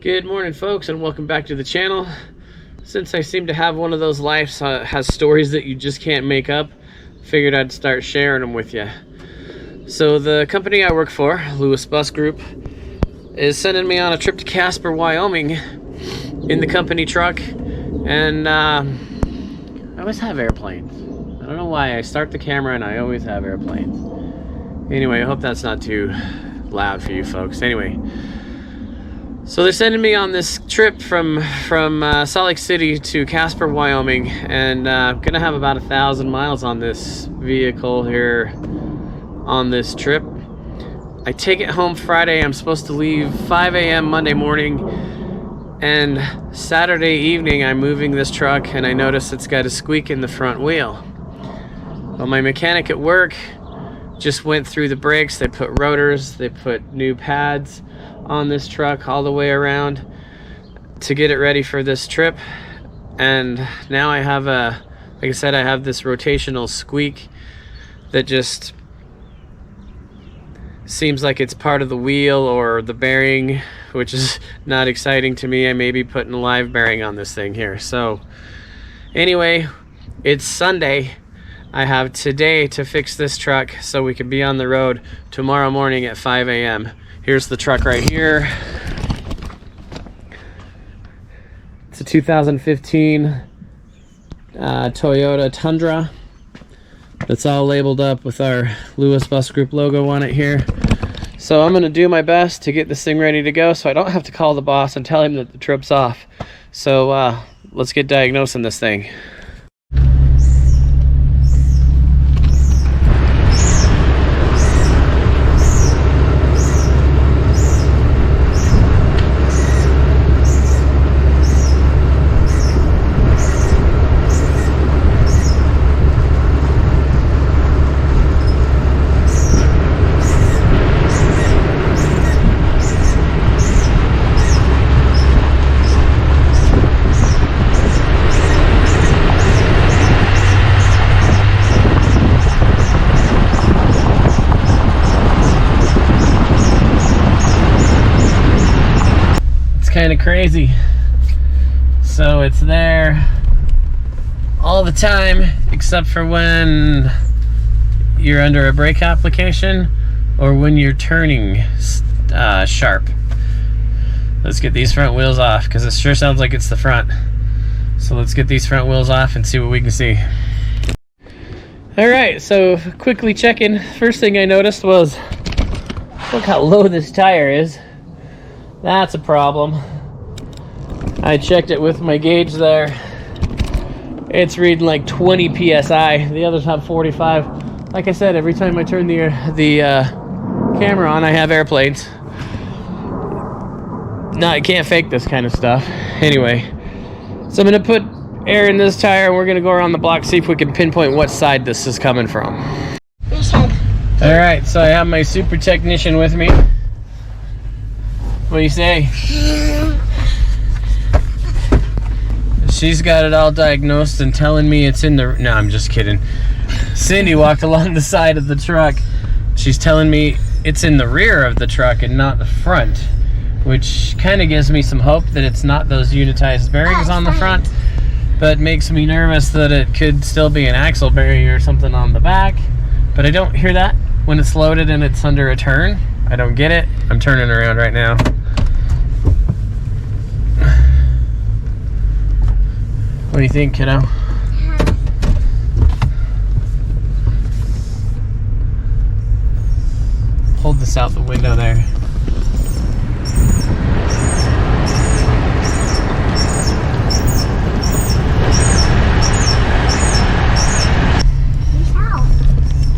Good morning, folks, and welcome back to the channel. Since I seem to have one of those lives has stories that you just can't make up, figured I'd start sharing them with you. So the company I work for, Lewis Bus Group, is sending me on a trip to Casper, Wyoming in the company truck, and I always have airplanes. I don't know why I start the camera and I always have airplanes. Anyway, I hope that's not too loud for you folks. Anyway, so they're sending me on this trip from Salt Lake City to Casper, Wyoming, and I'm gonna have about 1,000 miles on this vehicle here on this trip. I take it home Friday. I'm supposed to leave 5 a.m. Monday morning, and Saturday evening I'm moving this truck and I notice it's got a squeak in the front wheel. Well, my mechanic at work just went through the brakes. They put rotors, they put new pads on this truck all the way around to get it ready for this trip. And now I have like I said, I have this rotational squeak that just seems like it's part of the wheel or the bearing, which is not exciting to me. I may be putting a live bearing on this thing here. So anyway, it's Sunday. I have today to fix this truck so we can be on the road tomorrow morning at 5 a.m. Here's the truck right here. It's a 2015 Toyota Tundra. That's all labeled up with our Lewis Bus Group logo on it here. So I'm gonna do my best to get this thing ready to go so I don't have to call the boss and tell him that the trip's off. So let's get diagnosing this thing. Kind of crazy. So it's there all the time except for when you're under a brake application or when you're turning sharp. Let's get these front wheels off because it sure sounds like it's the front. So let's get these front wheels off and see what we can see. Alright, so quickly checking. First thing I noticed was, look how low this tire is. That's a problem. I checked it with my gauge there. It's reading like 20 psi. The others have 45. Like I said, every time I turn the camera on, I have airplanes. No, I can't fake this kind of stuff. Anyway, so I'm gonna put air in this tire and we're gonna go around the block, see if we can pinpoint what side this is coming from. All right, so I have my super technician with me. What do you say? She's got it all diagnosed and telling me it's in the... No, I'm just kidding. Cindy walked along the side of the truck. She's telling me it's in the rear of the truck and not the front, which kind of gives me some hope that it's not those unitized bearings on the front, but makes me nervous that it could still be an axle bearing or something on the back. But I don't hear that when it's loaded and it's under a turn. I don't get it. I'm turning around right now. What do you think, kiddo? Hold this out the window there.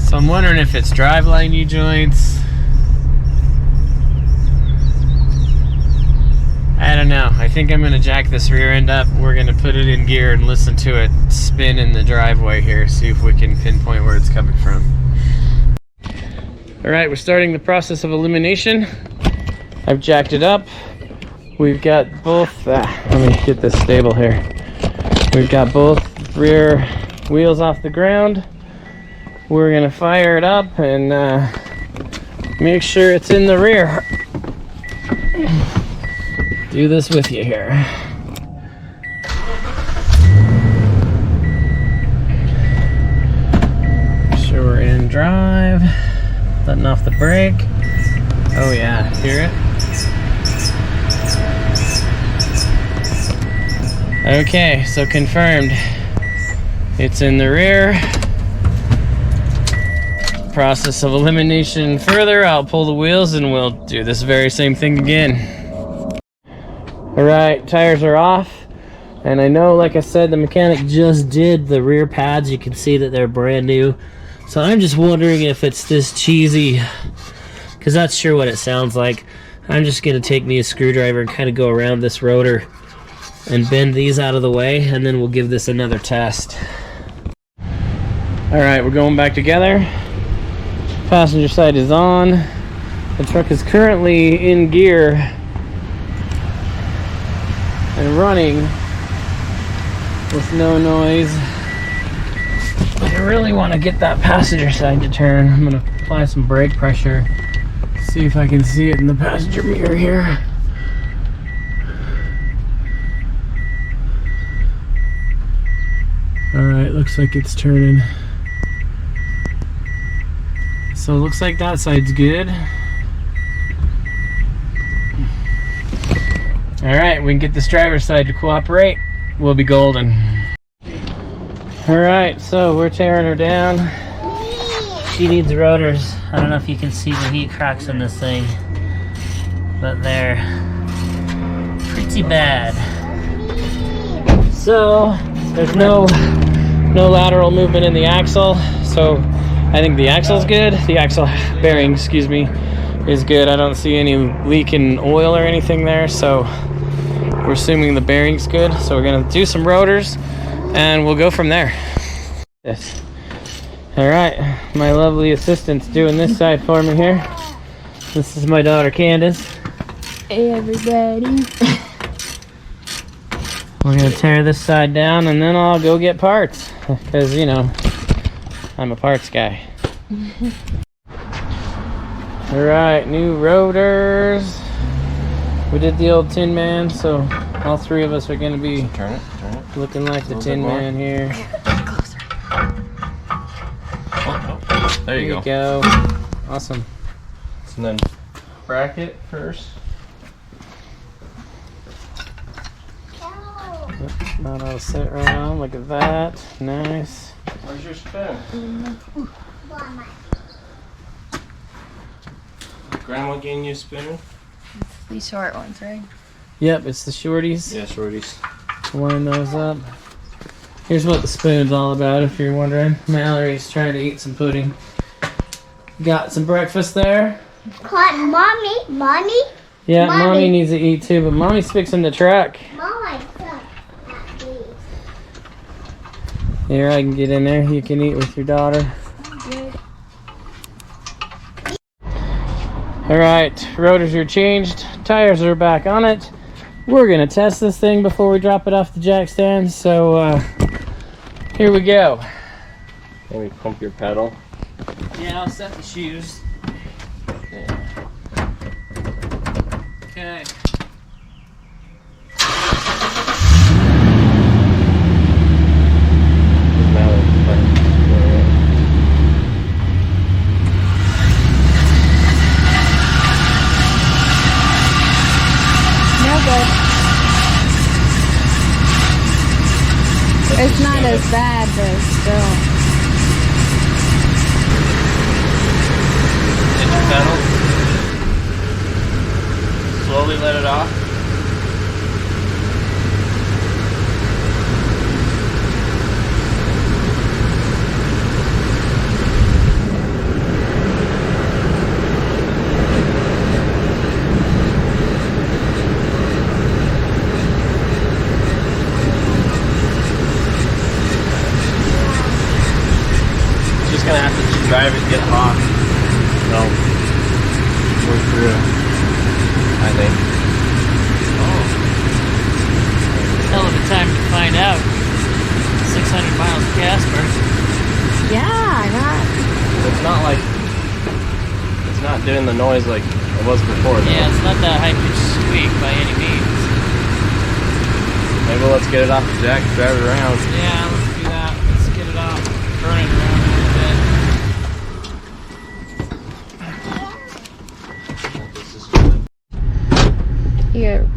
So I'm wondering if it's driveline U-joints. I don't know. I think I'm gonna jack this rear end up. We're gonna put it in gear and listen to it spin in the driveway here, see if we can pinpoint where it's coming from. All right, we're starting the process of elimination. I've jacked it up. We've got both, let me get this stable here. We've got both rear wheels off the ground. We're gonna fire it up and make sure it's in the rear. do this with you here. Make sure we're in drive. Letting off the brake. Oh yeah, hear it? Okay, so confirmed. It's in the rear. Process of elimination further. I'll pull the wheels and we'll do this very same thing again. Alright, tires are off. And I know, like I said, the mechanic just did the rear pads. You can see that they're brand new. So I'm just wondering if it's this cheesy, because that's sure what it sounds like. I'm just going to take me a screwdriver and kind of go around this rotor and bend these out of the way, and then we'll give this another test. Alright, we're going back together. Passenger side is on. The truck is currently in gear and running with no noise. I really want to get that passenger side to turn. I'm going to apply some brake pressure. See if I can see it in the passenger mirror here. Alright, looks like it's turning. So it looks like that side's good. Alright, we can get this driver's side to cooperate. We'll be golden. Alright, so we're tearing her down. She needs rotors. I don't know if you can see the heat cracks in this thing, but they're pretty bad. So there's no lateral movement in the axle, so I think the axle's good. The axle bearing, excuse me, is good. I don't see any leak in oil or anything there, so we're assuming the bearing's good. So we're gonna do some rotors and we'll go from there. Yes. All right, my lovely assistant's doing this side for me here. This is my daughter Candace. Hey everybody. We're gonna tear this side down and then I'll go get parts, because you know, I'm a parts guy. All right, new rotors. We did the old Tin Man, so all three of us are gonna be turn it. looking like the Tin Man here. Closer. Oh, there you go. Awesome. And then bracket first. Not all set right on. Look at that. Nice. Where's your spoon? Grandma getting you a spoon? These short ones, right? Yep, it's the shorties. Yeah, shorties. Line those up. Here's what the spoon's all about, if you're wondering. Mallory's trying to eat some pudding. Got some breakfast there. Mommy. Yeah, Mommy. Mommy needs to eat too, but Mommy's fixing the truck. Here, I can get in there. You can eat with your daughter. Alright, rotors are changed. Tires are back on it. We're going to test this thing before we drop it off the jack stand. So, here we go. Maybe pump your pedal. Yeah, I'll set the shoes. Okay. No good. It's not as bad, but still. Hit your pedal. Slowly let it off. Just gonna have to drive it, get hot. No. Work through it, I think. Oh. Hell of a time to find out. 600 miles of Casper. Yeah, I got. It's not like, it's not doing the noise like it was before. Though. Yeah, it's not that high-pitched squeak by any means. Maybe let's get it off the jack and drive it around. Yeah, let's do that. Let's get it off. Turn it around a little bit. You gotta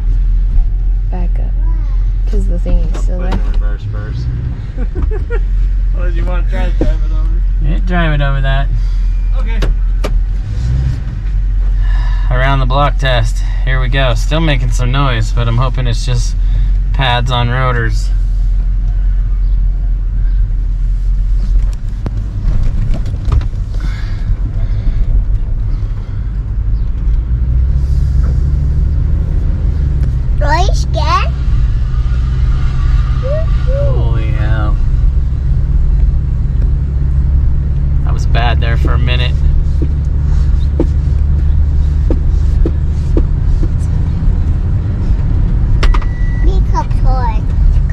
back up. Because the thing is still Put it there. in reverse first. What did you want to try to drive it over? Yeah, drive it over that. Okay. Around the block test. Here we go. Still making some noise, but I'm hoping it's just pads on rotors. Are you scared? Holy hell. That was bad there for a minute. Be cup toy.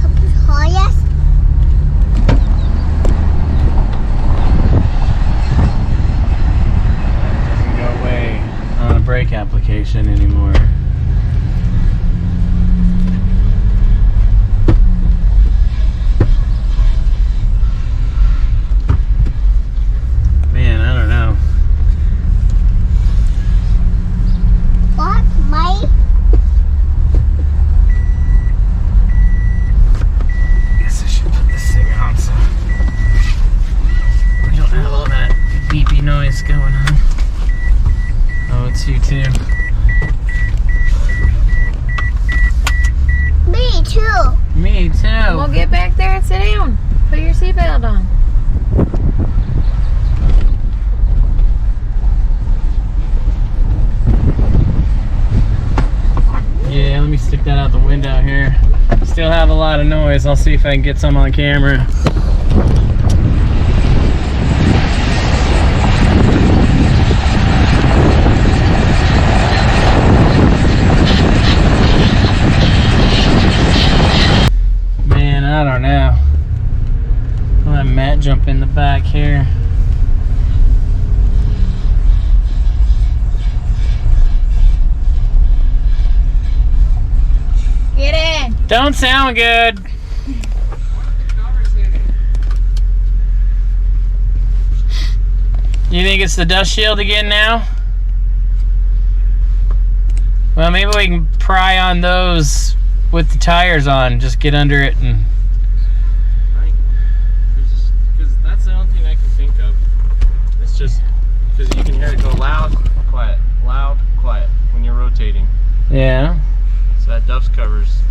Cup toy, yes? Doesn't go away on a brake application anymore. Man, I don't know. What? My? Guess I should put this thing on so we don't have all that beepy noise going on. Oh, it's you too. Me too. Me too. Well, get back there and sit down. Put your seatbelt on. Yeah, let me stick that out the window here. Still have a lot of noise. I'll see if I can get some on camera. Man, I don't know. I'll let Matt jump in the back here. Get in. Don't sound good. You think it's the dust shield again now? Well, maybe we can pry on those with the tires on. Just get under it and... Right. Because that's the only thing I can think of. It's just because you can hear it go loud, quiet, when you're rotating. Yeah. So that dust covers.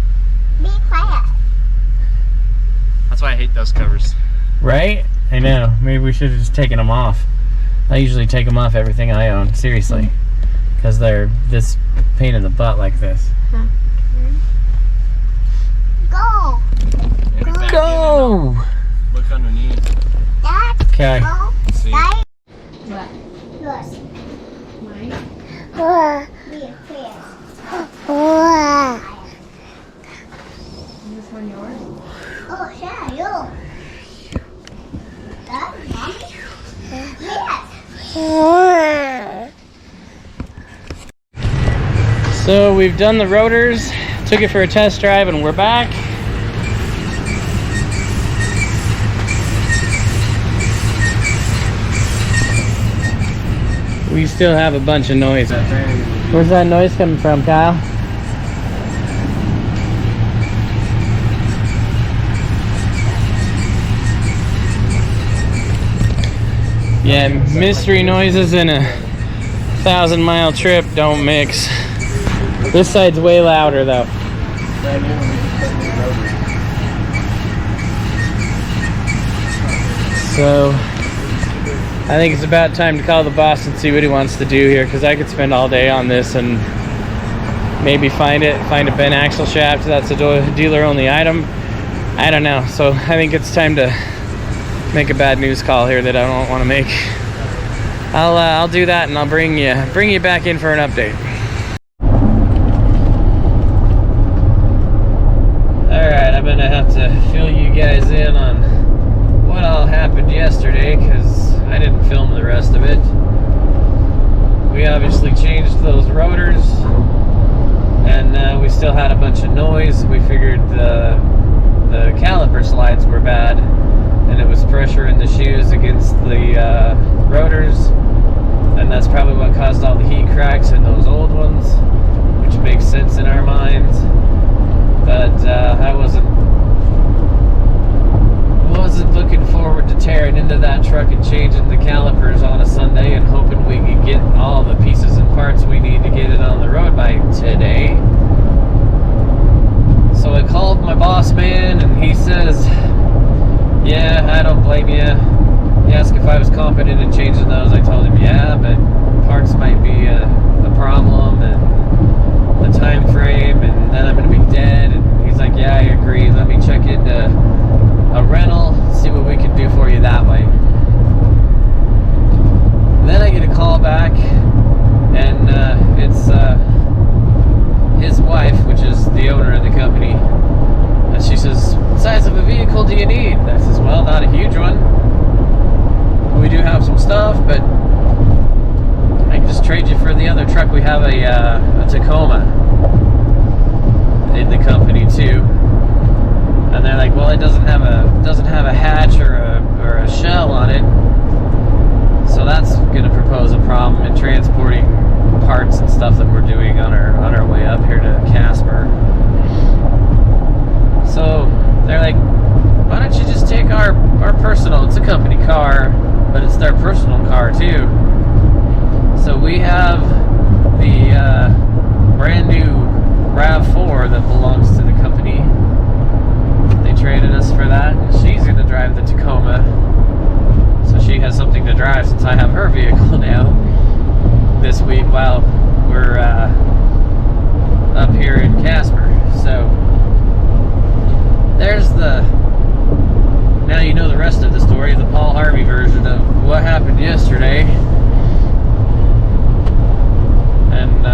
Be quiet. That's why I hate dust covers. Right? I know. Maybe we should have just taken them off. I usually take them off everything I own. Seriously. Because they're this pain in the butt like this. Go. And back in Go! and out. Look underneath. Dad. Okay. Go. See. Dad. What? Yours. Mine? Be a fish. Is this one yours? Oh, yeah, you. That, Mommy? Yes. So we've done the rotors, took it for a test drive, and we're back. We still have a bunch of noise. Where's that noise coming from, Kyle? Yeah, mystery noises and a 1,000-mile trip don't mix. This side's way louder though. So I think it's about time to call the boss and see what he wants to do here, because I could spend all day on this and maybe find a bent axle shaft that's a dealer only item. I don't know. So I think it's time to make a bad news call here that I don't want to make. I'll do that, and I'll bring you back in for an update. Alright, I'm gonna have to fill you guys in on what all happened yesterday, because I didn't film the rest of it. We obviously changed those rotors. and we still had a bunch of noise. We figured the caliper slides were bad, and it was pressure in the shoes against the rotors, and that's probably what caused all the heat cracks in those old ones, which makes sense in our minds. But I wasn't looking forward to tearing into that truck and changing the calipers on a Sunday and hoping we could get all the pieces and parts we need to get it on the road by today. So I called my boss man, and he says, yeah, I don't blame you. He asked if I was competent in changing those. I told him, yeah, but parts might be a problem, and the time frame, and then I'm going to be dead. And he's like, yeah, I agree. Let me check into a rental, see what we can do for you that way. And then I get a call back, and it's his wife, which is the owner of the company, and she says, what size of a vehicle do you need? And I says, well, not a huge one. We do have some stuff, but I can just trade you for the other truck. We have a Tacoma in the company too. And they're like, well, it doesn't have a hatch or a shell on it, so that's going to propose a problem in transporting parts and stuff that we're doing on our way up here to Casper. So they're like, why don't you just take our personal? It's a company car, but it's their personal car too. So we have the brand new RAV4 that belongs to the company. They traded us for that, and she's going to drive the Tacoma, so she has something to drive since I have her vehicle now this week while we're up here in Casper. So there's now you know the rest of the story, the Paul Harvey version of what happened yesterday. And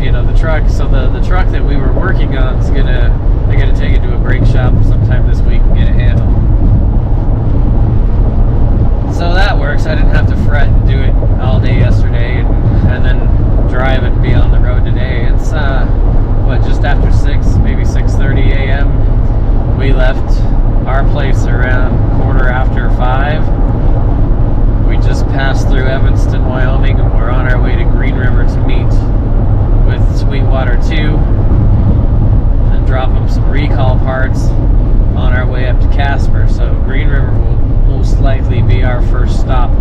you know, the truck, so the truck that we were working on is they're gonna take it to a brake shop sometime this week and get it handled. So that works. I didn't have to fret and do it all day yesterday and then drive it and be on the road today. It's just after 6, maybe 6:30 a.m. We left our place around 5:15. We just passed through Evanston, Wyoming, and we're on our way to Green River to meet with Sweetwater 2 and drop them some recall parts on our way up to Casper. So Green River will most likely be our first stop